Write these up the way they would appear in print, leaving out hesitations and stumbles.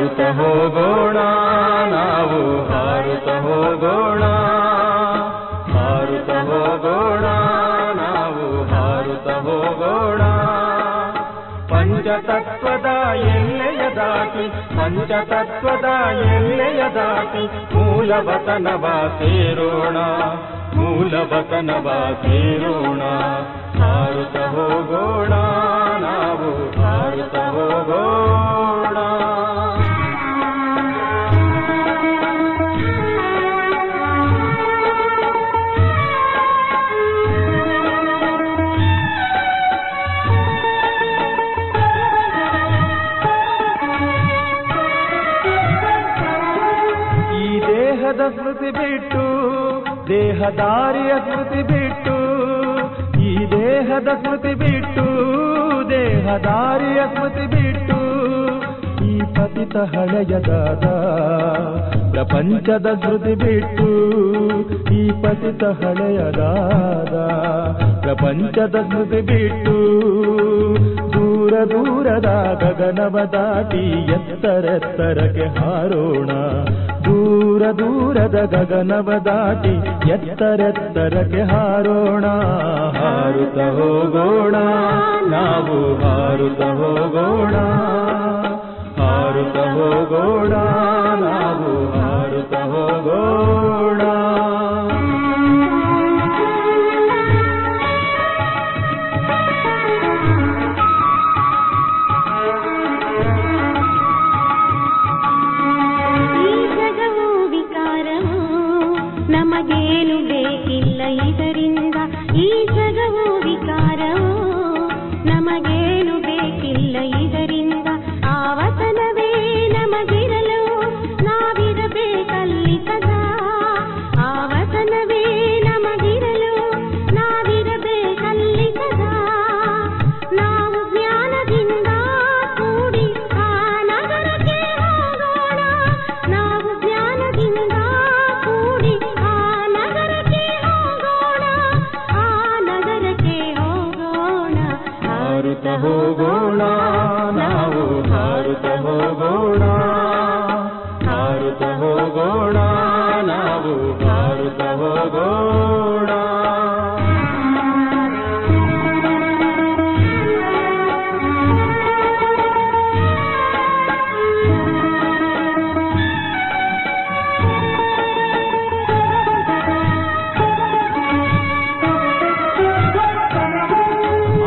ಹಾರುತ್ತ ಹೋಗೋಣ ನಾವು ಹಾರುತ್ತ ಹೋಗೋಣ, ಹಾರುತ್ತ ಹೋಗೋಣ ನಾವು ಹಾರುತ್ತ ಹೋಗೋಣ. ಪಂಚತತ್ವದ ಎಲ್ಲೆಯ ದಾಟಿ, ಪಂಚತತ್ವದ ಎಲ್ಲೆಯ ದಾಟಿ ಮೂಲವತನವ ಸೇರೋಣ, ಮೂಲವತನವ ಸೇರೋಣ. ಹಾರುತ್ತ ಹೋಗೋಣ ನಾವು ಹಾರುತ್ತ ಹೋಗೋಣ. ಸ್ಮೃತಿ ಬಿಟ್ಟು ದೇಹದಾರಿಯ ಸ್ಮೃತಿ ಬಿಟ್ಟು, ಈ ದೇಹದ ಸ್ಮೃತಿ ಬಿಟ್ಟು ದೇಹದಾರಿಯ ಸ್ಮೃತಿ ಬಿಟ್ಟು, ಈ ಪತಿತ ಹಳೆಯದಾದ ಪ್ರಪಂಚದ ಸ್ಮೃತಿ ಬಿಟ್ಟು, ಈ ಪತಿತ ಹಳೆಯದಾದ ಪ್ರಪಂಚದ ಸ್ಮೃತಿ ಬಿಟ್ಟು, ದೂರ ದೂರದ ಗಗನವ ದಾಟಿ ಎತ್ತರೆತ್ತರಕ್ಕೆ ಹಾರೋಣ, ದೂರ ದೂರದ ಗಗನವ ದಾಟಿ ಎತ್ತರೆತ್ತರಕ್ಕೆ ಹಾರೋಣ. ಹಾರುತ್ತ ಹೋಗೋಣ ನಾವು ಹಾರುತ್ತ ಹೋಗೋಣ, ಹಾರುತ್ತ ಹೋಗೋಣ ನಾವು ಹಾರುತ್ತ ಹೋಗೋಣ. ನಮಗೇನು ಬೇಕಿಲ್ಲ ಇದರಿಂದ, ಈ ಜಗವು ವಿಕಾರವು ನಮಗೇನು ಬೇಕಿಲ್ಲ ಇದರಿಂದ. ಆವತನವೇ ನಮಗಿರಲು ನಾವಿರಬೇಕಲ್ಲಿ ಸದಾ, ಆವತನವೇ ನಮಗಿರಲು ನಾವಿರಬೇಕಲ್ಲಿ ಸದಾ. ನಾವು ಜ್ಞಾನದಿಂದ ಕೂಡಿ ಆ ನಗರಕ್ಕೆ ಹೋಗೋಣ, ನಾವು ಜ್ಞಾನದಿಂದ ಕೂಡಿ ಆ ನಗರಕ್ಕೆ ಹೋಗೋಣ, ಆ ನಗರಕ್ಕೆ ಹೋಗೋಣ. ಹಾರುತ್ತ ಹೋಗೋಣ ನಾವು ಹಾರುತ್ತ ಹೋಗೋಣ, ಹಾರುತ್ತ ಹೋಗೋಣ ನಾವು ಹಾರುತ್ತ ಹೋಗೋಣ.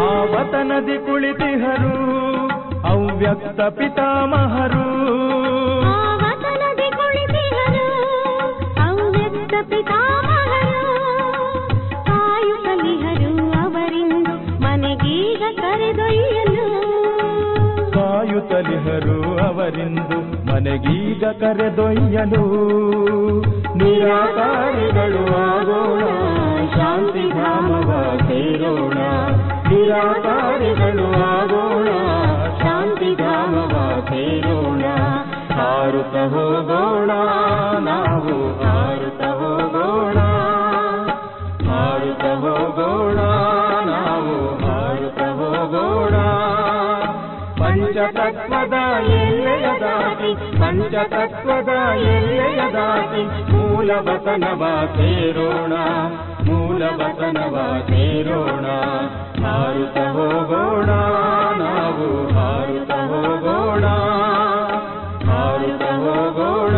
ಆವತನದಿ ಕುಳಿತಿಹರು ಅವ್ಯಕ್ತ ಪಿತಾಮಹರು, ಆವತನದಿ ಕುಳಿತಿಹರು ಅವ್ಯಕ್ತ ಪಿತಾಮಹರು, ಕಾಯುತ್ತಲಿಹರು ಅವರಿಂದು ಮನೆಗೀಗ ಕರೆದೊಯ್ಯಲು, ಕಾಯುತ್ತಲಿಹರು ಅವರಿಂದು ಮನೆಗೀಗ ಕರೆದೊಯ್ಯಲು. ನಿರಾಕಾರಿಗಳು ಆಗೋಣ ಶಾಂತಿಧಾಮವ ಸೇರೋಣ, ನಿರಾಕಾರಿಗಳು ಆಗೋಣ ಶಾಂತಿಧಾಮವ ಸೇರೋಣ. ಹಾರುತ್ತ ಹೋಗೋಣ ನಾವು ಹಾರುತ್ತ ಹೋಗೋಣ, ಹಾರುತ್ತ ಹೋಗೋಣ ನಾವು ಹಾರುತ್ತ ಹೋಗೋಣ. ಪಂಚತತ್ವದ ಎಲ್ಲೆಯ ದಾಟಿ, ಪಂಚತತ್ವದ ಎಲ್ಲೆಯ ದಾಟಿ ಮೂಲವತನವ ಸೇರೋಣ, ಮೂಲವತನವ ಸೇರೋಣ. ಹಾರುತ್ತ ಹೋಗೋಣ ನಾವು ಹಾರುತ್ತ ಹೋಗೋಣ, ಹಾರುತ್ತ ಹೋಗೋಣ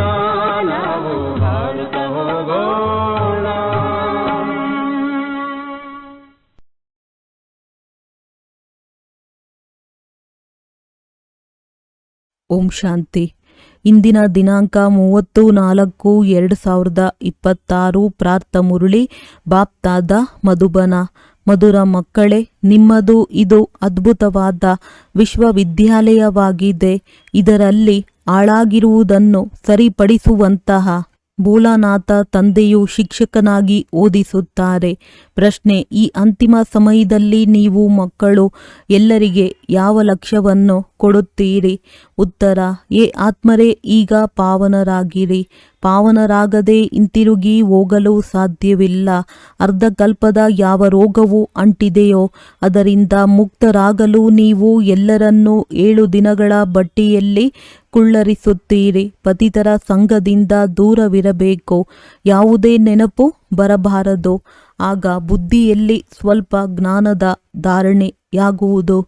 ನಾವು ಹಾರುತ್ತ ಹೋಗೋಣ. ಓಂ ಶಾಂತಿ. ಇಂದಿನ ದಿನಾಂಕ 30/4/2026. ಪ್ರಾರ್ಥ ಮುರುಳಿ ಬಾಪ್ತಾದ ಮಧುಬನ. ಮಧುರ ಮಕ್ಕಳೇ, ನಿಮ್ಮದು ಇದು ಅದ್ಭುತವಾದ ವಿಶ್ವವಿದ್ಯಾಲಯವಾಗಿದೆ. ಇದರಲ್ಲಿ ಹಾಳಾಗಿರುವುದನ್ನು ಸರಿಪಡಿಸುವಂತಹ ಭೋಲಾನಾಥ ತಂದೆಯು ಶಿಕ್ಷಕನಾಗಿ ಓದಿಸುತ್ತಾರೆ. ಪ್ರಶ್ನೆ: ಈ ಅಂತಿಮ ಸಮಯದಲ್ಲಿ ನೀವು ಮಕ್ಕಳು ಎಲ್ಲರಿಗೆ ಯಾವ ಲಕ್ಷ್ಯವನ್ನು ಕೊಡುತ್ತೀರಿ? ಉತ್ತರ: ಏ ಆತ್ಮರೇ, ಈಗ ಪಾವನರಾಗಿರಿ. ಪಾವನರಾಗದೆ ಹಿಂತಿರುಗಿ ಹೋಗಲು ಸಾಧ್ಯವಿಲ್ಲ. ಅರ್ಧಕಲ್ಪದ ಯಾವ ರೋಗವು ಅಂಟಿದೆಯೋ ಅದರಿಂದ ಮುಕ್ತರಾಗಲು ನೀವು ಎಲ್ಲರನ್ನೂ 7 ದಿನಗಳ ಬಟ್ಟಿಯಲ್ಲಿ ಕುಳ್ಳರಿಸುತ್ತೀರಿ. ಪತಿತರ ಸಂಘದಿಂದ ದೂರವಿರಬೇಕು. ಯಾವುದೇ ನೆನಪು ಬರಬಾರದು. ಆಗ ಬುದ್ಧಿಯಲ್ಲಿ ಸ್ವಲ್ಪ ಜ್ಞಾನದ ಧಾರಣೆಯಾಗುವುದು.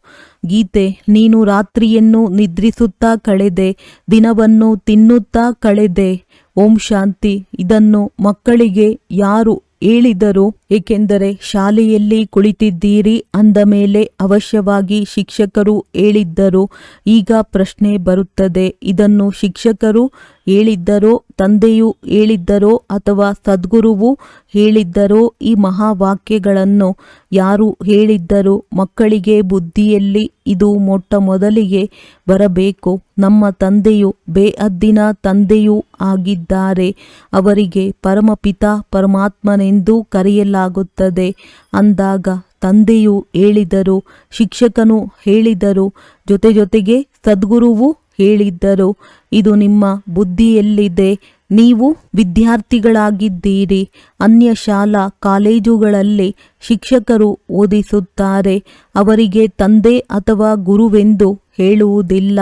ಗೀತೆ: ನೀನು ರಾತ್ರಿಯನ್ನು ನಿದ್ರಿಸುತ್ತಾ ಕಳೆದೆ, ದಿನವನ್ನು ತಿನ್ನುತ್ತಾ ಕಳೆದೆ. ಓಂ ಶಾಂತಿ. ಇದನ್ನು ಮಕ್ಕಳಿಗೆ ಯಾರು ಹೇಳಿದರು? ಏಕೆಂದರೆ ಶಾಲೆಯಲ್ಲಿ ಕುಳಿತಿದ್ದೀರಿ ಅಂದ ಮೇಲೆ ಅವಶ್ಯವಾಗಿ ಶಿಕ್ಷಕರು ಹೇಳಿದ್ದರು. ಈಗ ಪ್ರಶ್ನೆ ಬರುತ್ತದೆ, ಇದನ್ನು ಶಿಕ್ಷಕರು ಹೇಳಿದ್ದರೋ, ತಂದೆಯು ಹೇಳಿದ್ದರೋ, ಅಥವಾ ಸದ್ಗುರುವು ಹೇಳಿದ್ದರೋ? ಈ ಮಹಾವಾಕ್ಯಗಳನ್ನು ಯಾರು ಹೇಳಿದ್ದರು? ಮಕ್ಕಳಿಗೆ ಬುದ್ಧಿಯಲ್ಲಿ ಇದು ಮೊಟ್ಟ ಮೊದಲಿಗೆ ಬರಬೇಕು. ನಮ್ಮ ತಂದೆಯು ಬೇಹದ್ದಿನ ತಂದೆಯೂ ಆಗಿದ್ದಾರೆ. ಅವರಿಗೆ ಪರಮಪಿತ ಪರಮಾತ್ಮನೆಂದು ಕರೆಯಲಾಗುತ್ತದೆ. ಅಂದಾಗ ತಂದೆಯು ಹೇಳಿದರು, ಶಿಕ್ಷಕನು ಹೇಳಿದರು, ಜೊತೆಗೆ ಸದ್ಗುರುವು ಹೇಳಿದ್ದರು. ಇದು ನಿಮ್ಮ ಬುದ್ಧಿಯಲ್ಲಿದೆ. ನೀವು ವಿದ್ಯಾರ್ಥಿಗಳಾಗಿದ್ದೀರಿ. ಅನ್ಯ ಶಾಲಾ ಕಾಲೇಜುಗಳಲ್ಲಿ ಶಿಕ್ಷಕರು ಓದಿಸುತ್ತಾರೆ. ಅವರಿಗೆ ತಂದೆ ಅಥವಾ ಗುರುವೆಂದು ಹೇಳುವುದಿಲ್ಲ.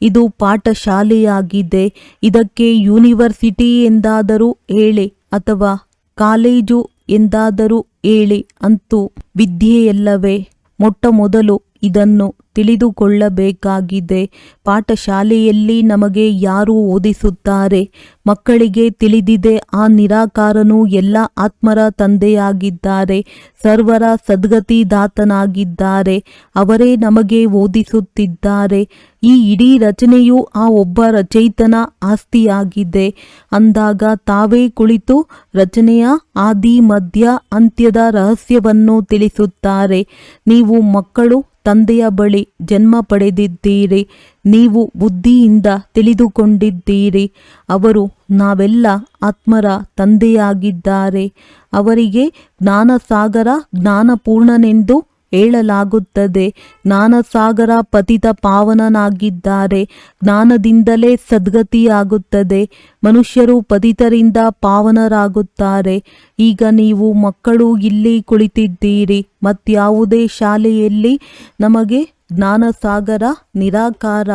ಇದು ಪಾಠಶಾಲೆಯಾಗಿದೆ. ಇದಕ್ಕೆ ಯೂನಿವರ್ಸಿಟಿ ಎಂದಾದರೂ ಹೇಳಿ ಅಥವಾ ಕಾಲೇಜು ಎಂದಾದರೂ ಹೇಳಿ, ಅಂತೂ ವಿದ್ಯೆಯಲ್ಲವೇ? ಮೊಟ್ಟ ಮೊದಲು ಇದನ್ನು ತಿಳಿದುಕೊಳ್ಳಬೇಕಾಗಿದೆ. ಪಾಠಶಾಲೆಯಲ್ಲಿ ನಮಗೆ ಯಾರು ಓದಿಸುತ್ತಾರೆ? ಮಕ್ಕಳಿಗೆ ತಿಳಿದಿದೆ, ಆ ನಿರಾಕಾರನು ಎಲ್ಲ ಆತ್ಮರ ತಂದೆಯಾಗಿದ್ದಾರೆ, ಸರ್ವರ ಸದ್ಗತಿದಾತನಾಗಿದ್ದಾರೆ. ಅವರೇ ನಮಗೆ ಓದಿಸುತ್ತಿದ್ದಾರೆ. ಈ ಇಡೀ ರಚನೆಯು ಆ ಒಬ್ಬ ರಚಯಿತನ ಆಸ್ತಿಯಾಗಿದೆ. ಅಂದಾಗ ತಾವೇ ಕುಳಿತು ರಚನೆಯ ಆದಿ ಮಧ್ಯ ಅಂತ್ಯದ ರಹಸ್ಯವನ್ನು ತಿಳಿಸುತ್ತಾರೆ. ನೀವು ಮಕ್ಕಳು ತಂದೆಯ ಬಳಿ ಜನ್ಮ ಪಡೆದಿದ್ದೀರಿ. ನೀವು ಬುದ್ಧಿಯಿಂದ ತಿಳಿದುಕೊಂಡಿದ್ದೀರಿ. ಅವರು ನಾವೆಲ್ಲ ಆತ್ಮರ ತಂದೆಯಾಗಿದ್ದಾರೆ. ಅವರಿಗೆ ಜ್ಞಾನಸಾಗರ ಜ್ಞಾನಪೂರ್ಣನೆಂದು ಹೇಳಲಾಗುತ್ತದೆ. ಜ್ಞಾನಸಾಗರ ಪತಿತ ಪಾವನನಾಗಿದ್ದಾರೆ. ಜ್ಞಾನದಿಂದಲೇ ಸದ್ಗತಿಯಾಗುತ್ತದೆ. ಮನುಷ್ಯರು ಪತಿತರಿಂದ ಪಾವನರಾಗುತ್ತಾರೆ. ಈಗ ನೀವು ಮಕ್ಕಳು ಇಲ್ಲಿ ಕುಳಿತಿದ್ದೀರಿ. ಮತ್ಯಾವುದೇ ಶಾಲೆಯಲ್ಲಿ ನಮಗೆ ಜ್ಞಾನಸಾಗರ ನಿರಾಕಾರ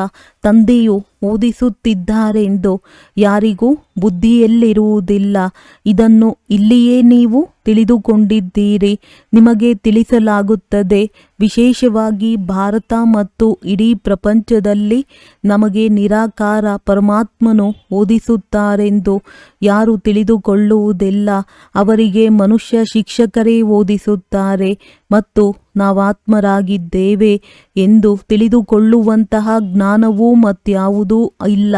ತಂದೆಯು ಓದಿಸುತ್ತಿದ್ದಾರೆಂದು ಯಾರಿಗೂ ಬುದ್ಧಿಯಲ್ಲಿರುವುದಿಲ್ಲ. ಇದನ್ನು ಇಲ್ಲಿಯೇ ನೀವು ತಿಳಿದುಕೊಂಡಿದ್ದೀರಿ. ನಿಮಗೆ ತಿಳಿಸಲಾಗುತ್ತದೆ. ವಿಶೇಷವಾಗಿ ಭಾರತ ಮತ್ತು ಇಡೀ ಪ್ರಪಂಚದಲ್ಲಿ ನಮಗೆ ನಿರಾಕಾರ ಪರಮಾತ್ಮನು ಓದಿಸುತ್ತಾರೆಂದು ಯಾರು ತಿಳಿದುಕೊಳ್ಳುವುದಿಲ್ಲ. ಅವರಿಗೆ ಮನುಷ್ಯ ಶಿಕ್ಷಕರೇ ಓದಿಸುತ್ತಾರೆ ಮತ್ತು ನಾವಾತ್ಮರಾಗಿದ್ದೇವೆ ಎಂದು ತಿಳಿದುಕೊಳ್ಳುವಂತಹ ಜ್ಞಾನವೂ ಮತ್ಯಾವುದೂ ಇಲ್ಲ.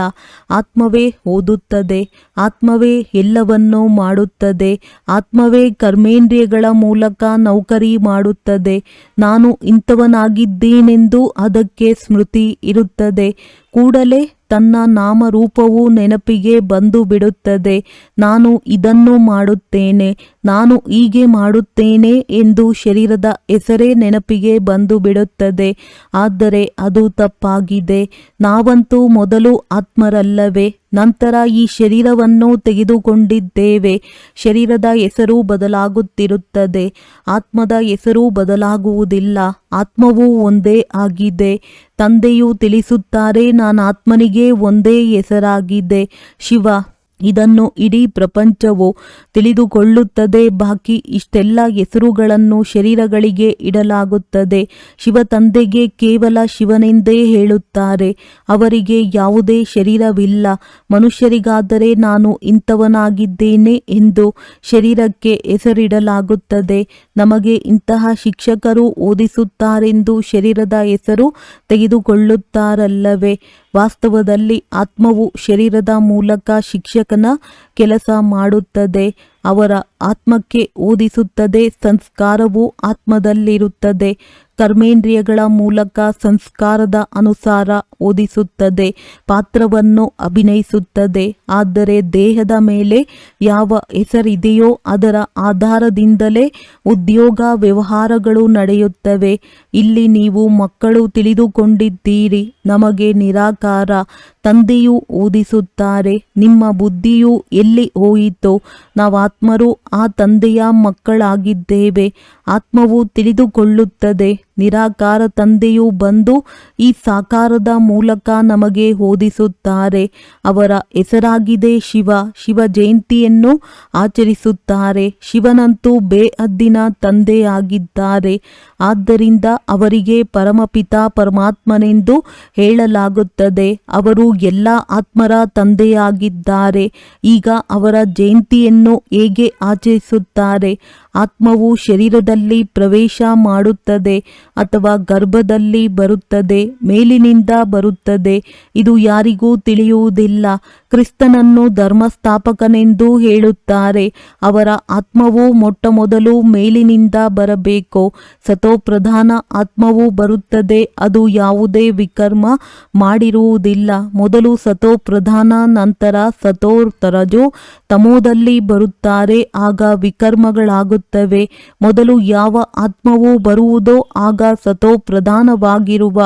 ಆತ್ಮವೇ ಓದುತ್ತದೆ. ಆತ್ಮವೇ ಎಲ್ಲವನ್ನೂ ಮಾಡುತ್ತದೆ. ಆತ್ಮವೇ ಕರ್ಮೇಂದ್ರಿಯಗಳ ಮೂಲಕ ನೌಕರಿ ಮಾಡುತ್ತದೆ. ನಾನು ಇಂಥವನಾಗಿದ್ದೇನೆಂದು ಅದಕ್ಕೆ ಸ್ಮೃತಿ ಇರುತ್ತದೆ. ಕೂಡಲೇ ತನ್ನ ನಾಮರೂಪವು ನೆನಪಿಗೆ ಬಂದು ಬಿಡುತ್ತದೆ. ನಾನು ಇದನ್ನು ಮಾಡುತ್ತೇನೆ, ನಾನು ಹೀಗೆ ಮಾಡುತ್ತೇನೆ ಎಂದು ಶರೀರದ ಹೆಸರೇ ನೆನಪಿಗೆ ಬಂದು ಬಿಡುತ್ತದೆ. ಆದರೆ ಅದು ತಪ್ಪಾಗಿದೆ. ನಾವಂತೂ ಮೊದಲು ಆತ್ಮರಲ್ಲವೇ? ನಂತರ ಈ ಶರೀರವನ್ನು ತೆಗೆದುಕೊಂಡಿದ್ದೇವೆ. ಶರೀರದ ಹೆಸರು ಬದಲಾಗುತ್ತಿರುತ್ತದೆ. ಆತ್ಮದ ಹೆಸರು ಬದಲಾಗುವುದಿಲ್ಲ. ಆತ್ಮವು ಒಂದೇ ಆಗಿದೆ. ತಂದೆಯು ತಿಳಿಸುತ್ತಾರೆ, ನಾನು ಆತ್ಮನಿಗೆ ಒಂದೇ ಹೆಸರಾಗಿದೆ, ಶಿವ. ಇದನ್ನು ಇಡೀ ಪ್ರಪಂಚವು ತಿಳಿದುಕೊಳ್ಳುತ್ತದೆ. ಬಾಕಿ ಇಷ್ಟೆಲ್ಲ ಹೆಸರುಗಳನ್ನು ಶರೀರಗಳಿಗೆ ಇಡಲಾಗುತ್ತದೆ. ಶಿವ ತಂದೆಗೆ ಕೇವಲ ಶಿವನೆಂದೇ ಹೇಳುತ್ತಾರೆ. ಅವರಿಗೆ ಯಾವುದೇ ಶರೀರವಿಲ್ಲ. ಮನುಷ್ಯರಿಗಾದರೆ ನಾನು ಇಂಥವನಾಗಿದ್ದೇನೆ ಎಂದು ಶರೀರಕ್ಕೆ ಹೆಸರಿಡಲಾಗುತ್ತದೆ. ನಮಗೆ ಇಂತಹ ಶಿಕ್ಷಕರು ಓದಿಸುತ್ತಾರೆಂದು ಶರೀರದ ಹೆಸರು ತೆಗೆದುಕೊಳ್ಳುತ್ತಾರಲ್ಲವೇ? ವಾಸ್ತವದಲ್ಲಿ ಆತ್ಮವು ಶರೀರದ ಮೂಲಕ ಶಿಕ್ಷಕನ ಕೆಲಸ ಮಾಡುತ್ತದೆ. ಅವರ ಆತ್ಮಕ್ಕೆ ಓದಿಸುತ್ತದೆ. ಸಂಸ್ಕಾರವು ಆತ್ಮದಲ್ಲಿರುತ್ತದೆ. ಕರ್ಮೇಂದ್ರಿಯಗಳ ಮೂಲಕ ಸಂಸ್ಕಾರದ ಅನುಸಾರ ಓದಿಸುತ್ತದೆ. ಪಾತ್ರವನ್ನು ಅಭಿನಯಿಸುತ್ತದೆ. ಆದರೆ ದೇಹದ ಮೇಲೆ ಯಾವ ಹೆಸರಿದೆಯೋ ಅದರ ಆಧಾರದಿಂದಲೇ ಉದ್ಯೋಗ ವ್ಯವಹಾರಗಳು ನಡೆಯುತ್ತವೆ. ಇಲ್ಲಿ ನೀವು ಮಕ್ಕಳು ತಿಳಿದುಕೊಂಡಿದ್ದೀರಿ. ನಮಗೆ ನಿರಾಕಾರ ತಂದೆಯು ಓದಿಸುತ್ತಾರೆ, ನಿಮ್ಮ ಬುದ್ಧಿಯು ಎಲ್ಲಿ ಹೋಯಿತೋ? ನಾವಾತ್ಮರು ಆ ತಂದೆಯ ಮಕ್ಕಳಾಗಿದ್ದೇವೆ. ಆತ್ಮವು ತಿಳಿದುಕೊಳ್ಳುತ್ತದೆ. ನಿರಾಕಾರ ತಂದೆಯು ಬಂದು ಈ ಸಾಕಾರದ ಮೂಲಕ ನಮಗೆ ಓದಿಸುತ್ತಾರೆ. ಅವರ ಹೆಸರಾಗಿದೆ ಶಿವ. ಶಿವ ಜಯಂತಿಯನ್ನು ಆಚರಿಸುತ್ತಾರೆ. ಶಿವನಂತೂ ಬೇಹದ್ದಿನ ತಂದೆಯಾಗಿದ್ದಾರೆ. ಆದ್ದರಿಂದ ಅವರಿಗೆ ಪರಮಪಿತ ಪರಮಾತ್ಮನೆಂದು ಹೇಳಲಾಗುತ್ತದೆ. ಅವರು ಎಲ್ಲ ಆತ್ಮರ ತಂದೆಯಾಗಿದ್ದಾರೆ. ಈಗ ಅವರ ಜಯಂತಿಯನ್ನು ಹೇಗೆ ಆಚರಿಸುತ್ತಾರೆ? ಆತ್ಮವು ಶರೀರದಲ್ಲಿ ಪ್ರವೇಶ ಮಾಡುತ್ತದೆ ಅಥವಾ ಗರ್ಭದಲ್ಲಿ ಬರುತ್ತದೆ, ಮೇಲಿನಿಂದ ಬರುತ್ತದೆ, ಇದು ಯಾರಿಗೂ ತಿಳಿಯುವುದಿಲ್ಲ. ಕ್ರಿಸ್ತನನ್ನು ಧರ್ಮಸ್ಥಾಪಕನೆಂದು ಹೇಳುತ್ತಾರೆ. ಅವರ ಆತ್ಮವು ಮೊಟ್ಟಮೊದಲು ಮೇಲಿನಿಂದ ಬರಬೇಕು. ಸತೋಪ್ರಧಾನ ಆತ್ಮವು ಬರುತ್ತದೆ. ಅದು ಯಾವುದೇ ವಿಕರ್ಮ ಮಾಡಿರುವುದಿಲ್ಲ. ಮೊದಲು ಸತೋಪ್ರಧಾನ, ನಂತರ ಸತೋರಜೋ ತಮೋದಲ್ಲಿ ಬರುತ್ತಾರೆ. ಆಗ ವಿಕರ್ಮಗಳಾಗುತ್ತವೆ. ಮೊದಲು ಯಾವ ಆತ್ಮವು ಬರುವುದೋ ಆಗ ಸತೋಪ್ರಧಾನವಾಗಿರುವ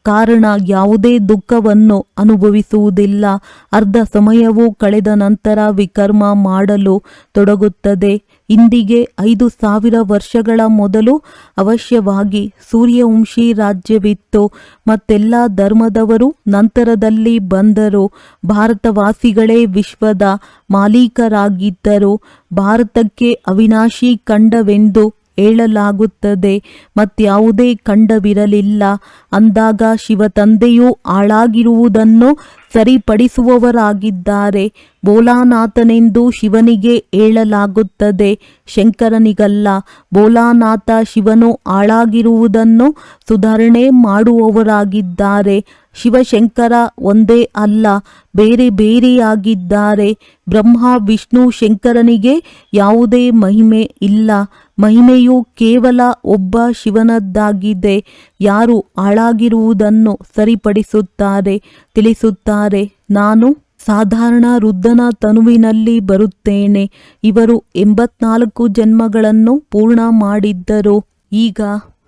ಕಾರಣ ಯಾವುದೇ ದುಃಖವನ್ನು ಅನುಭವಿಸುವುದಿಲ್ಲ. ಅರ್ಧ ಸಮಯವು ಕಳೆದ ನಂತರ ವಿಕರ್ಮ ಮಾಡಲು ತೊಡಗುತ್ತದೆ. ಇಂದಿಗೆ 5000 ವರ್ಷಗಳ ಮೊದಲು ಅವಶ್ಯವಾಗಿ ಸೂರ್ಯವಂಶಿ ರಾಜ್ಯವಿತ್ತು. ಮತ್ತೆಲ್ಲ ಧರ್ಮದವರು ನಂತರದಲ್ಲಿ ಬಂದರು. ಭಾರತವಾಸಿಗಳೇ ವಿಶ್ವದ ಮಾಲೀಕರಾಗಿದ್ದರು. ಭಾರತಕ್ಕೆ ಅವಿನಾಶಿ ಖಂಡವೆಂದು ಹೇಳಲಾಗುತ್ತದೆ. ಮತ್ಯಾವುದೇ ಖಂಡವಿರಲಿಲ್ಲ. ಅಂದಾಗ ಶಿವ ತಂದೆಯು ಹಾಳಾಗಿರುವುದನ್ನು ಸರಿಪಡಿಸುವವರಾಗಿದ್ದಾರೆ. ಭೋಲಾನಾಥನೆಂದು ಶಿವನಿಗೆ ಹೇಳಲಾಗುತ್ತದೆ, ಶಂಕರನಿಗಲ್ಲ. ಭೋಲಾನಾಥ ಶಿವನು ಹಾಳಾಗಿರುವುದನ್ನು ಸುಧಾರಣೆ ಮಾಡುವವರಾಗಿದ್ದಾರೆ. ಶಿವಶಂಕರ ಒಂದೇ ಅಲ್ಲ, ಬೇರೆ ಬೇರೆಯಾಗಿದ್ದಾರೆ. ಬ್ರಹ್ಮ ವಿಷ್ಣು ಶಂಕರನಿಗೆ ಯಾವುದೇ ಮಹಿಮೆ ಇಲ್ಲ. ಮಹಿಮೆಯು ಕೇವಲ ಒಬ್ಬ ಶಿವನದ್ದಾಗಿದೆ. ಯಾರು ಹಾಳಾಗಿರುವುದನ್ನು ಸರಿಪಡಿಸುತ್ತಾರೆ, ತಿಳಿಸುತ್ತಾರೆ. ನಾನು ಸಾಧಾರಣ ವೃದ್ಧನ ತನುವಿನಲ್ಲಿ ಬರುತ್ತೇನೆ. ಇವರು 84 ಜನ್ಮಗಳನ್ನು ಪೂರ್ಣ ಮಾಡಿದ್ದರು. ಈಗ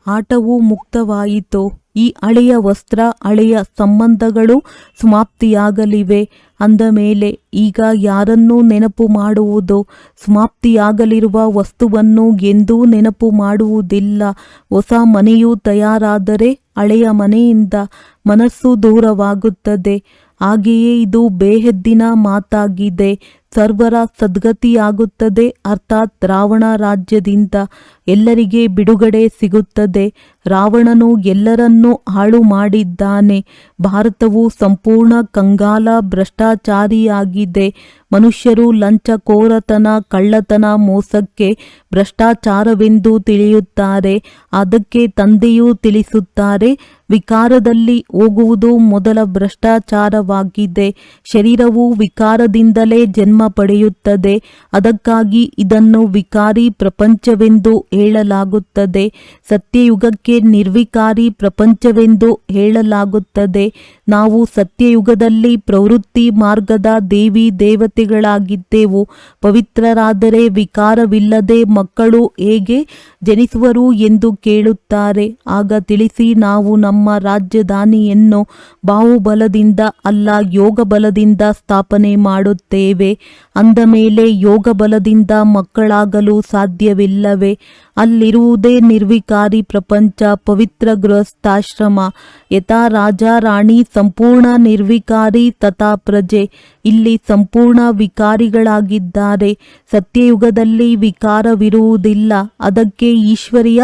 ಆಟವು ಮುಕ್ತವಾಯಿತು. ಈ ಹಳೆಯ ವಸ್ತ್ರ, ಹಳೆಯ ಸಂಬಂಧಗಳು ಸಮಾಪ್ತಿಯಾಗಲಿವೆ. ಅಂದ ಮೇಲೆ ಈಗ ಯಾರನ್ನೂ ನೆನಪು ಮಾಡುವುದು? ಸಮಾಪ್ತಿಯಾಗಲಿರುವ ವಸ್ತುವನ್ನು ಎಂದೂ ನೆನಪು ಮಾಡುವುದಿಲ್ಲ. ಹೊಸ ಮನೆಯು ತಯಾರಾದರೆ ಹಳೆಯ ಮನೆಯಿಂದ ಮನಸ್ಸು ದೂರವಾಗುತ್ತದೆ. ಹಾಗೆಯೇ ಇದು ಬೇಹದ್ದಿನ ಮಾತಾಗಿದೆ. ಸರ್ವರ ಸದ್ಗತಿಯಾಗುತ್ತದೆ. ಅರ್ಥಾತ್ ರಾವಣ ರಾಜ್ಯದಿಂದ ಎಲ್ಲರಿಗೆ ಬಿಡುಗಡೆ ಸಿಗುತ್ತದೆ. ರಾವಣನು ಎಲ್ಲರನ್ನೂ ಹಾಳು ಮಾಡಿದ್ದಾನೆ. ಭಾರತವು ಸಂಪೂರ್ಣ ಕಂಗಾಲ ಭ್ರಷ್ಟಾಚಾರಿಯಾಗಿದೆ. ಮನುಷ್ಯರು ಲಂಚಕೋರತನ, ಕಳ್ಳತನ, ಮೋಸಕ್ಕೆ ಭ್ರಷ್ಟಾಚಾರವೆಂದು ತಿಳಿಯುತ್ತಾರೆ. ಅದಕ್ಕೆ ತಂದೆಯೂ ತಿಳಿಸುತ್ತಾರೆ, ವಿಕಾರದಲ್ಲಿ ಹೋಗುವುದು ಮೊದಲ ಭ್ರಷ್ಟಾಚಾರವಾಗಿದೆ. ಶರೀರವು ವಿಕಾರದಿಂದಲೇ ಜನ್ಮ ಪಡೆಯುತ್ತದೆ. ಅದಕ್ಕಾಗಿ ಇದನ್ನು ವಿಕಾರಿ ಪ್ರಪಂಚವೆಂದು ಹೇಳಲಾಗುತ್ತದೆ. ಸತ್ಯಯುಗಕ್ಕೆ ನಿರ್ವಿಕಾರಿ ಪ್ರಪಂಚವೆಂದು ಹೇಳಲಾಗುತ್ತದೆ. ನಾವು ಸತ್ಯಯುಗದಲ್ಲಿ ಪ್ರವೃತ್ತಿ ಮಾರ್ಗದ ದೇವಿ ದೇವತೆಗಳಾಗಿದ್ದೆವು. ಪವಿತ್ರರಾದರೆ ವಿಕಾರವಿಲ್ಲದೆ ಮಕ್ಕಳು ಹೇಗೆ ಜನಿಸುವರು ಎಂದು ಕೇಳುತ್ತಾರೆ. ಆಗ ತಿಳಿಸಿ, ನಾವು ನಮ್ಮ ರಾಜಧಾನಿಯನ್ನು ಬಾಹುಬಲದಿಂದ ಅಲ್ಲ, ಯೋಗ ಬಲದಿಂದ ಸ್ಥಾಪನೆ ಮಾಡುತ್ತೇವೆ. ಅಂದ ಮೇಲೆ ಯೋಗ ಬಲದಿಂದ ಮಕ್ಕಳಾಗಲು ಸಾಧ್ಯವಿಲ್ಲವೇ? ಅಲ್ಲಿರುವುದೇ ನಿರ್ವಿಕಾರಿ ಪ್ರಪಂಚ, ಪವಿತ್ರ ಗೃಹಸ್ಥಾಶ್ರಮ. ಯಥಾ ರಾಜ ರಾಣಿ ಸಂಪೂರ್ಣ ನಿರ್ವಿಕಾರಿ, ತಥಾ ಪ್ರಜೆ ಇಲ್ಲಿ ಸಂಪೂರ್ಣ ವಿಕಾರಿಗಳಾಗಿದ್ದಾರೆ. ಸತ್ಯಯುಗದಲ್ಲಿ ವಿಕಾರವಿರುವುದಿಲ್ಲ. ಅದಕ್ಕೆ ಈಶ್ವರಿಯ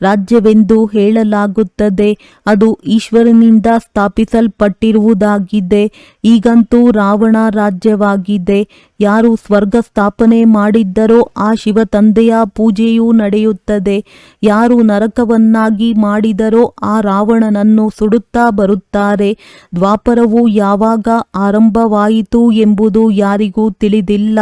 ರಾಜ್ಯವೆಂದು ಹೇಳಲಾಗುತ್ತದೆ. ಅದು ಈಶ್ವರನಿಂದ ಸ್ಥಾಪಿಸಲ್ಪಟ್ಟಿರುವುದಾಗಿದೆ. ಈಗಂತೂ ರಾವಣ ರಾಜ್ಯವಾಗಿದೆ. ಯಾರು ಸ್ವರ್ಗ ಸ್ಥಾಪನೆ ಮಾಡಿದ್ದರೋ ಆ ಶಿವ ತಂದೆಯ ಪೂಜೆಯೂ ನಡೆಯುತ್ತದೆ. ಯಾರು ನರಕವನ್ನಾಗಿ ಮಾಡಿದರೋ ಆ ರಾವಣನನ್ನು ಸುಡುತ್ತಾ ಬರುತ್ತಾರೆ. ದ್ವಾಪರವು ಯಾವಾಗ ಆರಂಭವಾಯಿತು ಎಂಬುದು ಯಾರಿಗೂ ತಿಳಿದಿಲ್ಲ.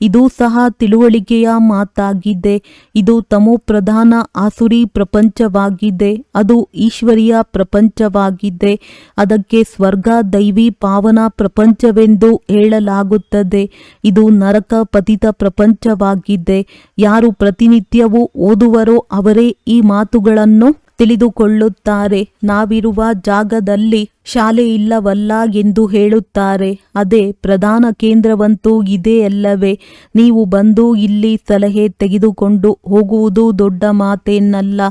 ಇದು ಸಹ ತಿಳುವಳಿಕೆಯ ಮಾತಾಗಿದೆ. ಇದು ತಮೋಪ್ರಧಾನ ಆಸುರಿ ಪ್ರಪಂಚವಾಗಿದೆ. ಅದು ಈಶ್ವರಿಯ ಪ್ರಪಂಚವಾಗಿದೆ. ಅದಕ್ಕೆ ಸ್ವರ್ಗ ದೈವಿ ಪಾವನ ಪ್ರಪಂಚವೆಂದು ಹೇಳಲಾಗುತ್ತದೆ. ಇದು ನರಕ ಪತಿತ ಪ್ರಪಂಚವಾಗಿದೆ. ಯಾರು ಪ್ರತಿನಿತ್ಯವೂ ಓದುವರೋ ಅವರೇ ಈ ಮಾತುಗಳನ್ನು ತಿಳಿದುಕೊಳ್ಳುತ್ತಾರೆ. ನಾವಿರುವ ಜಾಗದಲ್ಲಿ ಶಾಲೆ ಇಲ್ಲವಲ್ಲ ಎಂದು ಹೇಳುತ್ತಾರೆ. ಅದೇ ಪ್ರಧಾನ ಕೇಂದ್ರವಂತೂ ಇದೇ ಅಲ್ಲವೇ? ನೀವು ಬಂದು ಇಲ್ಲಿ ಸಲಹೆ ತೆಗೆದುಕೊಂಡು ಹೋಗುವುದು ದೊಡ್ಡ ಮಾತೇನಲ್ಲ.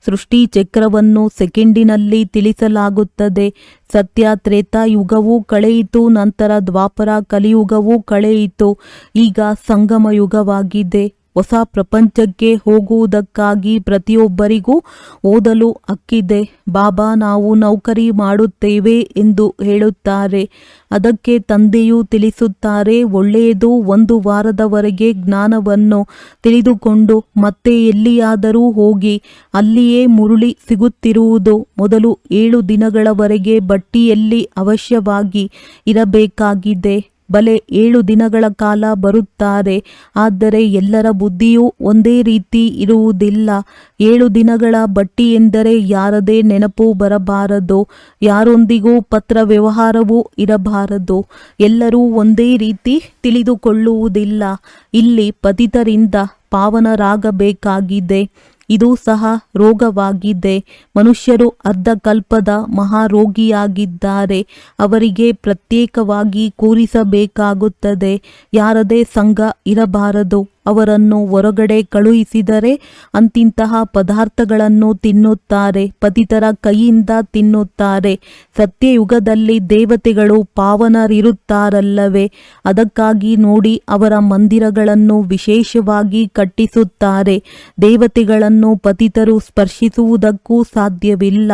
ಸೃಷ್ಟಿ ಚಕ್ರವನ್ನು ಸೆಕೆಂಡಿನಲ್ಲಿ ತಿಳಿಸಲಾಗುತ್ತದೆ. ಸತ್ಯ ತ್ರೇತಾಯುಗವೂ ಕಳೆಯಿತು, ನಂತರ ದ್ವಾಪರ ಕಲಿಯುಗವೂ ಕಳೆಯಿತು. ಈಗ ಸಂಗಮ ಯುಗವಾಗಿದೆ. ಹೊಸ ಪ್ರಪಂಚಕ್ಕೆ ಹೋಗುವುದಕ್ಕಾಗಿ ಪ್ರತಿಯೊಬ್ಬರಿಗೂ ಓದಲು ಹಕ್ಕಿದೆ. ಬಾಬಾ ನಾವು ನೌಕರಿ ಮಾಡುತ್ತೇವೆ ಎಂದು ಹೇಳುತ್ತಾರೆ. ಅದಕ್ಕೆ ತಂದೆಯೂ ತಿಳಿಸುತ್ತಾರೆ, ಒಳ್ಳೆಯದು, 1 ವಾರದವರೆಗೆ ಜ್ಞಾನವನ್ನು ತಿಳಿದುಕೊಂಡು ಮತ್ತೆ ಎಲ್ಲಿಯಾದರೂ ಹೋಗಿ ಅಲ್ಲಿಯೇ ಮುರುಳಿ ಸಿಗುತ್ತಿರುವುದು. ಮೊದಲು 7 ದಿನಗಳವರೆಗೆ ಬಟ್ಟಿಯಲ್ಲಿ ಅವಶ್ಯವಾಗಿ ಇರಬೇಕಾಗಿದೆ. ಬಲೆ 7 ದಿನಗಳ ಕಾಲ ಬರುತ್ತಾರೆ, ಆದರೆ ಎಲ್ಲರ ಬುದ್ಧಿಯೂ ಒಂದೇ ರೀತಿ ಇರುವುದಿಲ್ಲ. 7 ದಿನಗಳ ಬಟ್ಟಿ ಎಂದರೆ ಯಾರದೇ ನೆನಪು ಬರಬಾರದು, ಯಾರೊಂದಿಗೂ ಪತ್ರ ವ್ಯವಹಾರವೂ ಇರಬಾರದು. ಎಲ್ಲರೂ ಒಂದೇ ರೀತಿ ತಿಳಿದುಕೊಳ್ಳುವುದಿಲ್ಲ. ಇಲ್ಲಿ ಪತಿತರಿಂದ ಪಾವನರಾಗಬೇಕಾಗಿದೆ. ಇದು ಸಹ ರೋಗವಾಗಿದೆ. ಮನುಷ್ಯರು ಅರ್ಧಕಲ್ಪದ ಮಹಾರೋಗಿಯಾಗಿದ್ದಾರೆ. ಅವರಿಗೆ ಪ್ರತ್ಯೇಕವಾಗಿ ಕೂರಿಸಬೇಕಾಗುತ್ತದೆ. ಯಾರದೇ ಸಂಘ ಇರಬಾರದು. ಅವರನ್ನು ಹೊರಗಡೆ ಕಳುಹಿಸಿದರೆ ಅಂತಿಂತಹ ಪದಾರ್ಥಗಳನ್ನು ತಿನ್ನುತ್ತಾರೆ. ಪತಿತರ ಕೈಯಿಂದ ತಿನ್ನುತ್ತಾರೆ. ಸತ್ಯಯುಗದಲ್ಲಿ ದೇವತೆಗಳು ಪಾವನರಿರುತ್ತಾರಲ್ಲವೇ? ಅದಕ್ಕಾಗಿ ನೋಡಿ ಅವರ ಮಂದಿರಗಳನ್ನು ವಿಶೇಷವಾಗಿ ಕಟ್ಟಿಸುತ್ತಾರೆ. ದೇವತೆಗಳನ್ನು ಪತಿತರು ಸ್ಪರ್ಶಿಸುವುದಕ್ಕೂ ಸಾಧ್ಯವಿಲ್ಲ.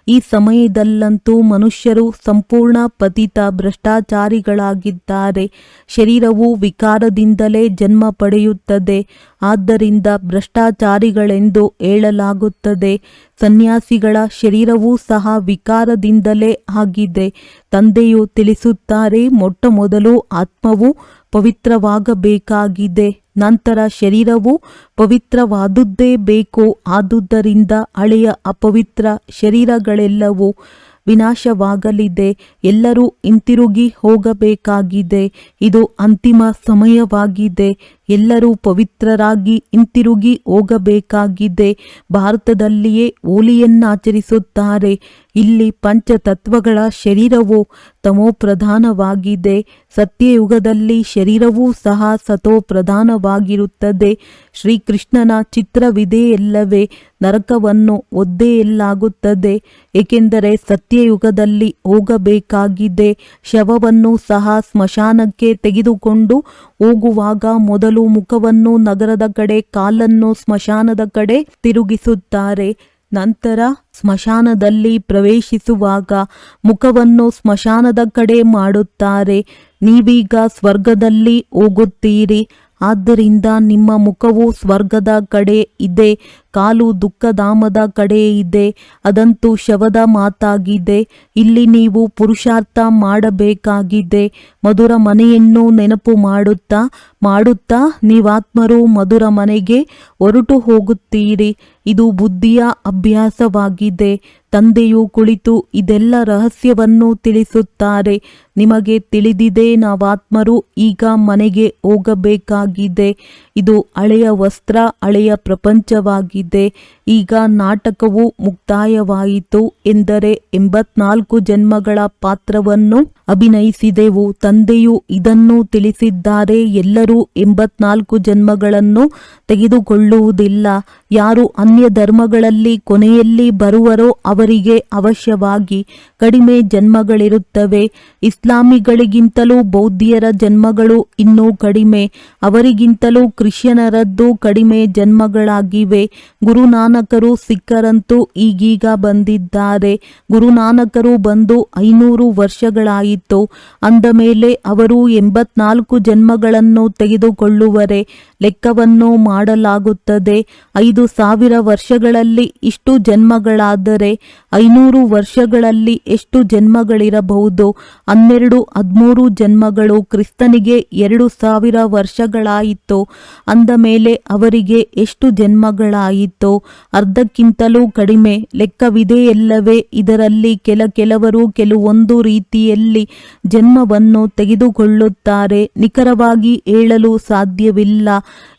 ಈ ಸಮಯದಲ್ಲಂತೂ ಮನುಷ್ಯರು ಸಂಪೂರ್ಣ ಪತಿತ ಭ್ರಷ್ಟಾಚಾರಿಗಳಾಗಿದ್ದಾರೆ. ಶರೀರವು ವಿಕಾರದಿಂದಲೇ ಜನ್ಮ ಪಡೆಯುತ್ತದೆ. ಆದ್ದರಿಂದ ಭ್ರಷ್ಟಾಚಾರಿಗಳೆಂದು ಹೇಳಲಾಗುತ್ತದೆ. ಸನ್ಯಾಸಿಗಳ ಶರೀರವೂ ಸಹ ವಿಕಾರದಿಂದಲೇ ಆಗಿದೆ. ತಂದೆಯು ತಿಳಿಸುತ್ತಾರೆ, ಮೊಟ್ಟ ಮೊದಲು ಆತ್ಮವು ಪವಿತ್ರವಾಗಬೇಕಾಗಿದೆ, ನಂತರ ಶರೀರವು ಪವಿತ್ರವಾದುದೇ ಬೇಕು. ಆದುದರಿಂದ ಹಳೆಯ ಅಪವಿತ್ರ ಶರೀರಗಳೆಲ್ಲವೂ ವಿನಾಶವಾಗಲಿದೆ. ಎಲ್ಲರೂ ಹಿಂತಿರುಗಿ ಹೋಗಬೇಕಾಗಿದೆ. ಇದು ಅಂತಿಮ ಸಮಯವಾಗಿದೆ. ಎಲ್ಲರೂ ಪವಿತ್ರರಾಗಿ ಹಿಂತಿರುಗಿ ಹೋಗಬೇಕಾಗಿದೆ. ಭಾರತದಲ್ಲಿಯೇ ಹೋಲಿಯನ್ನಾಚರಿಸುತ್ತಾರೆ. ಇಲ್ಲಿ ಪಂಚತತ್ವಗಳ ಶರೀರವು ತಮೋಪ್ರಧಾನವಾಗಿದೆ. ಸತ್ಯಯುಗದಲ್ಲಿ ಶರೀರವೂ ಸಹ ಸತೋಪ್ರಧಾನವಾಗಿರುತ್ತದೆ. ಶ್ರೀಕೃಷ್ಣನ ಚಿತ್ರವಿದೆಯಲ್ಲವೇ? ನರಕವನ್ನು ಒದ್ದೆಯಲಾಗುತ್ತದೆ. ಏಕೆಂದರೆ ಸತ್ಯಯುಗದಲ್ಲಿ ಹೋಗಬೇಕಾಗಿದೆ. ಶವವನ್ನು ಸಹ ಸ್ಮಶಾನಕ್ಕೆ ತೆಗೆದುಕೊಂಡು ಹೋಗುವಾಗ ಮೊದಲು ಮುಖವನ್ನು ನಗರದ ಕಡೆ, ಕಾಲನ್ನು ಸ್ಮಶಾನದ ಕಡೆ ತಿರುಗಿಸುತ್ತಾರೆ. ನಂತರ ಸ್ಮಶಾನದಲ್ಲಿ ಪ್ರವೇಶಿಸುವಾಗ ಮುಖವನ್ನು ಸ್ಮಶಾನದ ಕಡೆ ಮಾಡುತ್ತಾರೆ. ನೀವೀಗ ಸ್ವರ್ಗದಲ್ಲಿ ಹೋಗುತ್ತೀರಿ. ಆದ್ದರಿಂದ ನಿಮ್ಮ ಮುಖವು ಸ್ವರ್ಗದ ಕಡೆ ಇದೆ, ಕಾಲು ದುಃಖಧಾಮದ ಕಡೆ ಇದೆ. ಅದಂತೂ ಶವದ ಮಾತಾಗಿದೆ. ಇಲ್ಲಿ ನೀವು ಪುರುಷಾರ್ಥ ಮಾಡಬೇಕಾಗಿದೆ. ಮಧುರ ಮನೆಯನ್ನು ನೆನಪು ಮಾಡುತ್ತಾ ಮಾಡುತ್ತಾ ನೀವಾತ್ಮರು ಮಧುರ ಮನೆಗೆ ಹೊರಟು ಹೋಗುತ್ತೀರಿ. ಇದು ಬುದ್ಧಿಯ ಅಭ್ಯಾಸವಾಗಿದೆ. ತಂದೆಯು ಕುಳಿತು ಇದೆಲ್ಲ ರಹಸ್ಯವನ್ನು ತಿಳಿಸುತ್ತಾರೆ. ನಿಮಗೆ ತಿಳಿದಿದೆ, ನಾವಾತ್ಮರು ಈಗ ಮನೆಗೆ ಹೋಗಬೇಕಾಗಿದೆ. ಇದು ಹಳೆಯ ವಸ್ತ್ರ, ಹಳೆಯ ಪ್ರಪಂಚವಾಗಿದೆ. ಈಗ ನಾಟಕವು ಮುಕ್ತಾಯವಾಯಿತು. ಎಂದರೆ 84 ಜನ್ಮಗಳ ಪಾತ್ರವನ್ನು ಅಭಿನಯಿಸಿದೆವು. ತಂದೆಯು ಇದನ್ನು ತಿಳಿಸಿದ್ದಾರೆ. ಎಲ್ಲರೂ 84 ಜನ್ಮಗಳನ್ನು ತೆಗೆದುಕೊಳ್ಳುವುದಿಲ್ಲ. ಯಾರು ಅನ್ಯ ಧರ್ಮಗಳಲ್ಲಿ ಕೊನೆಯಲ್ಲಿ ಬರುವರೋ ಅವರಿಗೆ ಅವಶ್ಯವಾಗಿ ಕಡಿಮೆ ಜನ್ಮಗಳಿರುತ್ತವೆ. ಇಸ್ಲಾಮಿಗಳಿಗಿಂತಲೂ ಬೌದ್ಧಿಯರ ಜನ್ಮಗಳು ಇನ್ನೂ ಕಡಿಮೆ. ಅವರಿಗಿಂತಲೂ ಕ್ರಿಶ್ಚಿಯನರದ್ದು ಕಡಿಮೆ ಜನ್ಮಗಳಾಗಿವೆ. ಗುರುನಾನಕರು ಸಿಖ್ಖರಂತೂ ಈಗೀಗ ಬಂದಿದ್ದಾರೆ. ಗುರುನಾನಕರು ಬಂದು 500 ವರ್ಷಗಳಾಯಿತು. ಅಂದ ಮೇಲೆ ಅವರು 84 ಜನ್ಮಗಳನ್ನು ತೆಗೆದುಕೊಳ್ಳುವರೆ. ಲೆಕ್ಕವನ್ನು ಮಾಡಲಾಗುತ್ತದೆ. 5000 ವರ್ಷಗಳಲ್ಲಿ ಇಷ್ಟು ಜನ್ಮಗಳಾದರೆ 500 ವರ್ಷಗಳಲ್ಲಿ ಎಷ್ಟು ಜನ್ಮಗಳಿರಬಹುದು? 12-13 ಜನ್ಮಗಳು. ಕ್ರಿಸ್ತನಿಗೆ 2000 ವರ್ಷಗಳಾಯಿತು. ಅಂದ ಮೇಲೆ ಅವರಿಗೆ ಎಷ್ಟು ಜನ್ಮಗಳಾಯಿತು? ಅರ್ಧಕ್ಕಿಂತಲೂ ಕಡಿಮೆ. ಲೆಕ್ಕವಿದೆಯಲ್ಲವೇ? ಇದರಲ್ಲಿ ಕೆಲವರು ಕೆಲವೊಂದು ರೀತಿಯಲ್ಲಿ ಜನ್ಮವನ್ನು ತೆಗೆದುಕೊಳ್ಳುತ್ತಾರೆ. ನಿಖರವಾಗಿ ಹೇಳಲು ಸಾಧ್ಯವಿಲ್ಲ.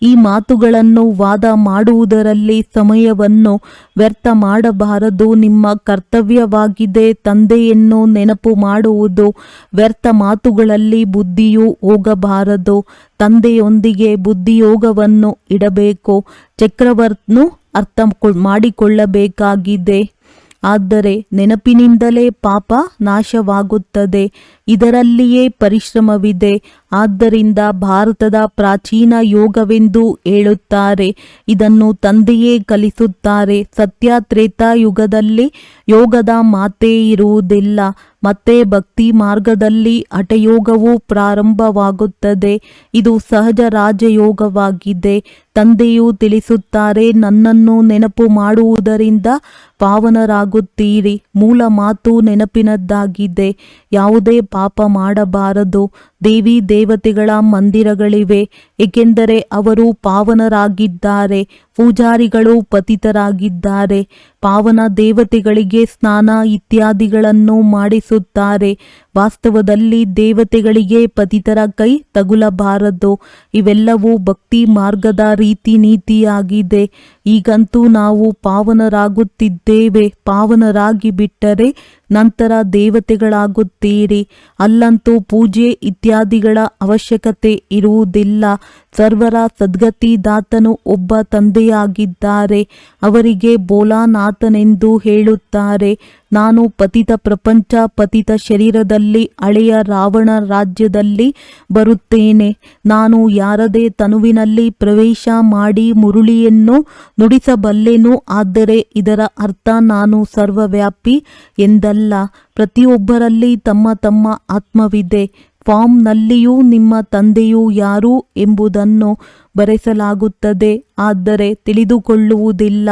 ಈ ಮಾತುಗಳನ್ನು ವಾದ ಮಾಡುವುದರಲ್ಲಿ ಸಮಯವನ್ನು ವ್ಯರ್ಥ ಮಾಡಬಾರದು. ನಿಮ್ಮ ಕರ್ತವ್ಯವಾಗಿದೆ ತಂದೆಯನ್ನು ನೆನಪು ಮಾಡುವುದು. ವ್ಯರ್ಥ ಮಾತುಗಳಲ್ಲಿ ಬುದ್ಧಿಯು ಹೋಗಬಾರದು. ತಂದೆಯೊಂದಿಗೆ ಬುದ್ಧಿಯೋಗವನ್ನು ಇಡಬೇಕು. ಚಕ್ರವರ್ತಿಯನ್ನು ಅರ್ಥ ಮಾಡಿಕೊಳ್ಳಬೇಕಾಗಿದೆ. ಆದರೆ ನೆನಪಿನಿಂದಲೇ ಪಾಪ ನಾಶವಾಗುತ್ತದೆ. ಇದರಲ್ಲಿಯೇ ಪರಿಶ್ರಮವಿದೆ. ಆದ್ದರಿಂದ ಭಾರತದ ಪ್ರಾಚೀನ ಯೋಗವೆಂದು ಹೇಳುತ್ತಾರೆ. ಇದನ್ನು ತಂದೆಯೇ ಕಲಿಸುತ್ತಾರೆ. ಸತ್ಯ ತ್ರೇತಾಯುಗದಲ್ಲಿ ಯೋಗದ ಮಾತೇ ಇರುವುದಿಲ್ಲ. ಮತ್ತೆ ಭಕ್ತಿ ಮಾರ್ಗದಲ್ಲಿ ಹಠಯೋಗವು ಪ್ರಾರಂಭವಾಗುತ್ತದೆ. ಇದು ಸಹಜ ರಾಜಯೋಗವಾಗಿದೆ. ತಂದೆಯು ತಿಳಿಸುತ್ತಾರೆ, ನನ್ನನ್ನು ನೆನಪು ಮಾಡುವುದರಿಂದ ಪಾವನರಾಗುತ್ತೀರಿ. ಮೂಲ ಮಾತು ನೆನಪಿನದ್ದಾಗಿದೆ. ಯಾವುದೇ ಪಾಪ ಮಾಡಬಾರದು. ದೇವಿ ದೇವತೆಗಳ ಮಂದಿರಗಳಿವೆ, ಏಕೆಂದರೆ ಅವರು ಪಾವನರಾಗಿದ್ದಾರೆ. ಪೂಜಾರಿಗಳು ಪತಿತರಾಗಿದ್ದಾರೆ. ಪಾವನ ದೇವತೆಗಳಿಗೆ ಸ್ನಾನ ಇತ್ಯಾದಿಗಳನ್ನು ಮಾಡಿಸುತ್ತಾರೆ. ವಾಸ್ತವದಲ್ಲಿ ದೇವತೆಗಳಿಗೆ ಪತಿತರ ಕೈ ತಗುಲಬಾರದು. ಇವೆಲ್ಲವೂ ಭಕ್ತಿ ಮಾರ್ಗದ ರೀತಿ ನೀತಿಯಾಗಿದೆ. ಈಗಂತೂ ನಾವು ಪಾವನರಾಗುತ್ತಿದ್ದೇವೆ. ಪಾವನರಾಗಿ ಬಿಟ್ಟರೆ ನಂತರ ದೇವತೆಗಳಾಗುತ್ತೀರಿ. ಅಲ್ಲಂತೂ ಪೂಜೆ ಇತ್ಯಾದಿಗಳ ಅವಶ್ಯಕತೆ ಇರುವುದಿಲ್ಲ. ಸರ್ವರ ಸದ್ಗತಿದಾತನು ಒಬ್ಬ ತಂದೆಯಾಗಿದ್ದಾರೆ. ಅವರಿಗೆ ಭೋಲಾನಾಥನೆಂದು ಹೇಳುತ್ತಾರೆ. ನಾನು ಪತಿತ ಪ್ರಪಂಚ ಪತಿತ ಶರೀರದಲ್ಲಿ ಹಳೆಯ ರಾವಣ ರಾಜ್ಯದಲ್ಲಿ ಬರುತ್ತೇನೆ. ನಾನು ಯಾರದೇ ತನುವಿನಲ್ಲಿ ಪ್ರವೇಶ ಮಾಡಿ ಮುರುಳಿಯನ್ನು ನುಡಿಸಬಲ್ಲೆನು. ಆದರೆ ಇದರ ಅರ್ಥ ನಾನು ಸರ್ವವ್ಯಾಪಿ ಎಂದಲ್ಲ. ಪ್ರತಿಯೊಬ್ಬರಲ್ಲಿ ತಮ್ಮ ತಮ್ಮ ಆತ್ಮವಿದೆ. ಫಾರ್ಮ್ನಲ್ಲಿಯೂ ನಿಮ್ಮ ತಂದೆಯು ಯಾರು ಎಂಬುದನ್ನು ಬರೆಸಲಾಗುತ್ತದೆ. ಆದರೆ ತಿಳಿದುಕೊಳ್ಳುವುದಿಲ್ಲ.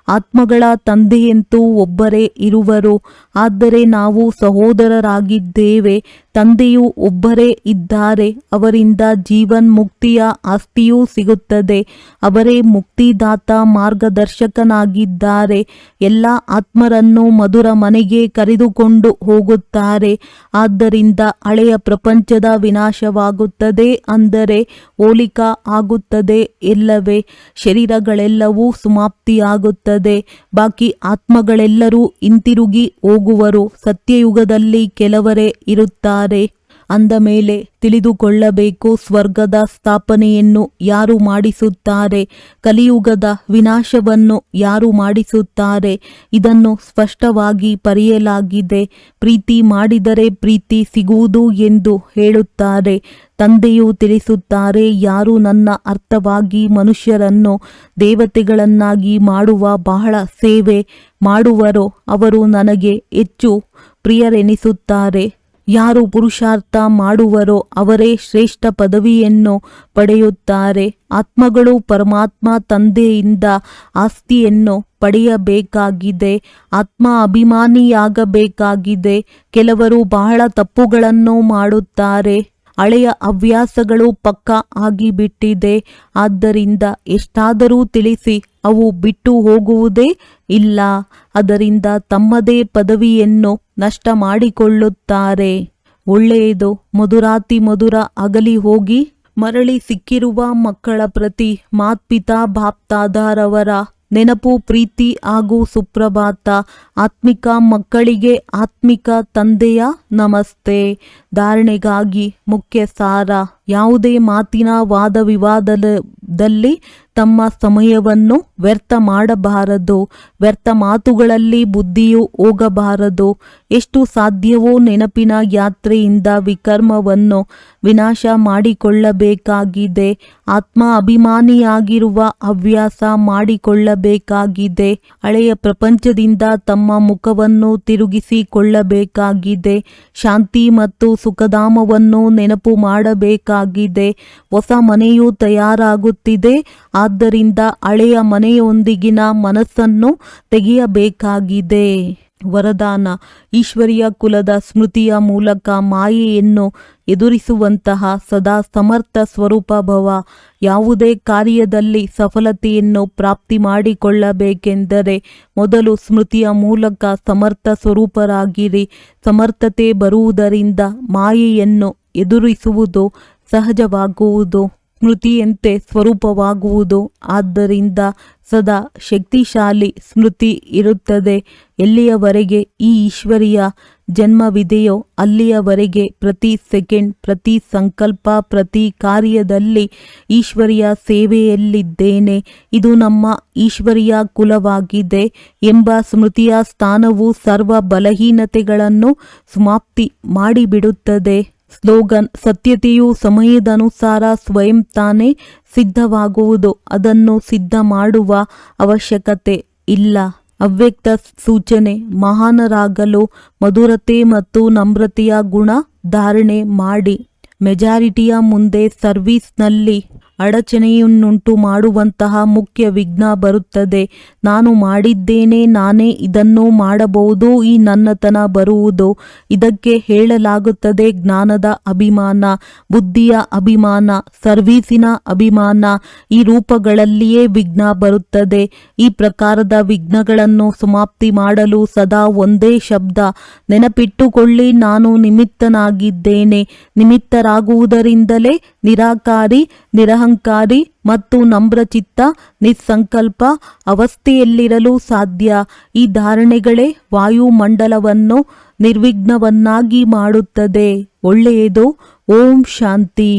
ಆತ್ಮಗಳ ತಂದೆಯಂತೂ ಒಬ್ಬರೇ ಇರುವರು. ಆದರೆ ನಾವು ಸಹೋದರರಾಗಿದ್ದೇವೆ. ತಂದೆಯು ಒಬ್ಬರೇ ಇದ್ದಾರೆ. ಅವರಿಂದ ಜೀವನ್ ಮುಕ್ತಿಯ ಆಸ್ತಿಯೂ ಸಿಗುತ್ತದೆ. ಅವರೇ ಮುಕ್ತಿದಾತ ಮಾರ್ಗದರ್ಶಕನಾಗಿದ್ದಾರೆ. ಎಲ್ಲ ಆತ್ಮರನ್ನು ಮಧುರ ಮನೆಗೆ ಕರೆದುಕೊಂಡು ಹೋಗುತ್ತಾರೆ. ಆದ್ದರಿಂದ ಹಳೆಯ ಪ್ರಪಂಚದ ವಿನಾಶವಾಗುತ್ತದೆ. ಅಂದರೆ ಹೋಲಿಕಾ ಆಗುತ್ತದೆ. ಎಲ್ಲವೇ ಶರೀರಗಳೆಲ್ಲವೂ ಸಮಾಪ್ತಿಯಾಗುತ್ತದೆ. ಬಾಕಿ ಆತ್ಮಗಳೆಲ್ಲರೂ ಹಿಂತಿರುಗಿ ಹೋಗುವರು. ಸತ್ಯಯುಗದಲ್ಲಿ ಕೆಲವರೇ ಇರುತ್ತಾರೆ. ಅಂದ ಮೇಲೆ ತಿಳಿದುಕೊಳ್ಳಬೇಕು, ಸ್ವರ್ಗದ ಸ್ಥಾಪನೆಯನ್ನು ಯಾರು ಮಾಡಿಸುತ್ತಾರೆ, ಕಲಿಯುಗದ ವಿನಾಶವನ್ನು ಯಾರು ಮಾಡಿಸುತ್ತಾರೆ. ಇದನ್ನು ಸ್ಪಷ್ಟವಾಗಿ ಬರೆಯಲಾಗಿದೆ. ಪ್ರೀತಿ ಮಾಡಿದರೆ ಪ್ರೀತಿ ಸಿಗುವುದು ಎಂದು ಹೇಳುತ್ತಾರೆ. ತಂದೆಯು ತಿಳಿಸುತ್ತಾರೆ, ಯಾರು ನನ್ನ ಅರ್ಥವಾಗಿ ಮನುಷ್ಯರನ್ನು ದೇವತೆಗಳನ್ನಾಗಿ ಮಾಡುವ ಬಹಳ ಸೇವೆ ಮಾಡುವರೋ ಅವರು ನನಗೆ ಹೆಚ್ಚು ಪ್ರಿಯರೆನಿಸುತ್ತಾರೆ. ಯಾರು ಪುರುಷಾರ್ಥ ಮಾಡುವರೋ ಅವರೇ ಶ್ರೇಷ್ಠ ಪದವಿಯನ್ನು ಪಡೆಯುತ್ತಾರೆ. ಆತ್ಮಗಳು ಪರಮಾತ್ಮ ತಂದೆಯಿಂದ ಆಸ್ತಿಯನ್ನು ಪಡೆಯಬೇಕಾಗಿದೆ. ಆತ್ಮ ಅಭಿಮಾನಿಯಾಗಬೇಕಾಗಿದೆ. ಕೆಲವರು ಬಹಳ ತಪ್ಪುಗಳನ್ನು ಮಾಡುತ್ತಾರೆ. ಹಳೆಯ ಹವ್ಯಾಸಗಳು ಪಕ್ಕಾ ಆಗಿಬಿಟ್ಟಿದೆ. ಆದ್ದರಿಂದ ಎಷ್ಟಾದರೂ ತಿಳಿಸಿ ಅವು ಬಿಟ್ಟು ಹೋಗುವುದೇ ಇಲ್ಲ. ಅದರಿಂದ ತಮ್ಮದೇ ಪದವಿಯನ್ನು ನಷ್ಟ ಮಾಡಿಕೊಳ್ಳುತ್ತಾರೆ. ಒಳ್ಳೆಯದು. ಮಧುರಾತಿ ಮಧುರ ಅಗಲಿ ಹೋಗಿ ಮರಳಿ ಸಿಕ್ಕಿರುವ ಮಕ್ಕಳ ಪ್ರತಿ ಮಾತ್ಪಿತಾ ಬಾಪ್ದಾದಾರವರ ನೆನಪು, ಪ್ರೀತಿ ಹಾಗೂ ಸುಪ್ರಭಾತ. ಆತ್ಮಿಕ ಮಕ್ಕಳಿಗೆ ಆತ್ಮಿಕ ತಂದೆಯ ನಮಸ್ತೆ. ಧಾರಣೆಗಾಗಿ ಮುಖ್ಯ ಸಾರ: ಯಾವುದೇ ಮಾತಿನ ವಾದ ವಿವಾದದಲ್ಲಿ ತಮ್ಮ ಸಮಯವನ್ನು ವ್ಯರ್ಥ ಮಾಡಬಾರದು. ವ್ಯರ್ಥ ಮಾತುಗಳಲ್ಲಿ ಬುದ್ಧಿಯು ಹೋಗಬಾರದು. ಎಷ್ಟು ಸಾಧ್ಯವೋ ನೆನಪಿನ ಯಾತ್ರೆಯಿಂದ ವಿಕರ್ಮವನ್ನು ವಿನಾಶ ಮಾಡಿಕೊಳ್ಳಬೇಕಾಗಿದೆ. ಆತ್ಮ ಅಭಿಮಾನಿಯಾಗಿರುವ ಹವ್ಯಾಸ ಮಾಡಿಕೊಳ್ಳಬೇಕಾಗಿದೆ. ಹಳೆಯ ಪ್ರಪಂಚದಿಂದ ತಮ್ಮ ಮುಖವನ್ನು ತಿರುಗಿಸಿಕೊಳ್ಳಬೇಕಾಗಿದೆ. ಶಾಂತಿ ಮತ್ತು ಸುಖಧಾಮವನ್ನು ನೆನಪು ಮಾಡಬೇಕಾಗಿದೆ. ಹೊಸ ಮನೆಯು ತಯಾರಾಗುತ್ತಿದೆ. ಆದ್ದರಿಂದ ಹಳೆಯ ಮನೆಯೊಂದಿಗಿನ ಮನಸ್ಸನ್ನು ತೆಗೆಯಬೇಕಾಗಿದೆ. ವರದಾನ: ಈಶ್ವರೀಯ ಕುಲದ ಸ್ಮೃತಿಯ ಮೂಲಕ ಮಾಯೆಯನ್ನು ಎದುರಿಸುವಂತಹ ಸದಾ ಸಮರ್ಥ ಸ್ವರೂಪ ಭವ. ಯಾವುದೇ ಕಾರ್ಯದಲ್ಲಿ ಸಫಲತೆಯನ್ನು ಪ್ರಾಪ್ತಿ ಮಾಡಿಕೊಳ್ಳಬೇಕೆಂದರೆ ಮೊದಲು ಸ್ಮೃತಿಯ ಮೂಲಕ ಸಮರ್ಥ ಸ್ವರೂಪರಾಗಿರಿ. ಸಮರ್ಥತೆ ಬರುವುದರಿಂದ ಮಾಯೆಯನ್ನು ಎದುರಿಸುವುದು ಸಹಜವಾಗುವುದು. ಸ್ಮೃತಿಯಂತೆ ಸ್ವರೂಪವಾಗುವುದು. ಆದ್ದರಿಂದ ಸದಾ ಶಕ್ತಿಶಾಲಿ ಸ್ಮೃತಿ ಇರುತ್ತದೆ. ಎಲ್ಲಿಯವರೆಗೆ ಈ ಈಶ್ವರಿಯ ಜನ್ಮವಿದೆಯೋ ಅಲ್ಲಿಯವರೆಗೆ ಪ್ರತಿ ಸೆಕೆಂಡ್, ಪ್ರತಿ ಸಂಕಲ್ಪ, ಪ್ರತಿ ಕಾರ್ಯದಲ್ಲಿ ಈಶ್ವರಿಯ ಸೇವೆಯಲ್ಲಿದ್ದೇನೆ. ಇದು ನಮ್ಮ ಈಶ್ವರಿಯ ಕುಲವಾಗಿದೆ ಎಂಬ ಸ್ಮೃತಿಯ ಸ್ಥಾನವು ಸರ್ವ ಬಲಹೀನತೆಗಳನ್ನು ಸಮಾಪ್ತಿ ಮಾಡಿಬಿಡುತ್ತದೆ. ಸ್ಲೋಗನ್: ಸತ್ಯತೆಯು ಸಮಯದನುಸಾರ ಸ್ವಯಂ ತಾನೇ ಸಿದ್ಧವಾಗುವುದು. ಅದನ್ನು ಸಿದ್ಧ ಮಾಡುವ ಅವಶ್ಯಕತೆ ಇಲ್ಲ. ಅವ್ಯಕ್ತ ಸೂಚನೆ: ಮಹಾನರಾಗಲು ಮಧುರತೆ ಮತ್ತು ನಮ್ರತೆಯ ಗುಣ ಧಾರಣೆ ಮಾಡಿ. ಮೆಜಾರಿಟಿಯ ಮುಂದೆ ಸರ್ವೀಸ್ನಲ್ಲಿ ಅಡಚಣೆಯನ್ನುಂಟು ಮಾಡುವಂತಹ ಮುಖ್ಯ ವಿಘ್ನ ಬರುತ್ತದೆ. ನಾನು ಮಾಡಿದ್ದೇನೆ, ನಾನೇ ಇದನ್ನು ಮಾಡಬಹುದು, ಈ ನನ್ನತನ ಬರುವುದು. ಇದಕ್ಕೆ ಹೇಳಲಾಗುತ್ತದೆ ಜ್ಞಾನದ ಅಭಿಮಾನ, ಬುದ್ಧಿಯ ಅಭಿಮಾನ, ಸರ್ವೀಸಿನ ಅಭಿಮಾನ. ಈ ರೂಪಗಳಲ್ಲಿಯೇ ವಿಘ್ನ ಬರುತ್ತದೆ. ಈ ಪ್ರಕಾರದ ವಿಘ್ನಗಳನ್ನು ಸಮಾಪ್ತಿ ಮಾಡಲು ಸದಾ ಒಂದೇ ಶಬ್ದ ನೆನಪಿಟ್ಟುಕೊಳ್ಳಿ: ನಾನು ನಿಮಿತ್ತನಾಗಿದ್ದೇನೆ. ನಿಮಿತ್ತರಾಗುವುದರಿಂದಲೇ ನಿರಾಕಾರಿ, ನಿರಹಂಕಾರಿ ಮತ್ತು ನಮ್ರಚಿತ್ತ, ನಿಸ್ಸಂಕಲ್ಪ ಅವಸ್ಥೆಯಲ್ಲಿರಲು ಸಾಧ್ಯ. ಈ ಧಾರಣೆಗಳೇ ವಾಯುಮಂಡಲವನ್ನು ನಿರ್ವಿಘ್ನವನ್ನಾಗಿ ಮಾಡುತ್ತದೆ. ಒಳ್ಳೆಯದು. ಓಂ ಶಾಂತಿ.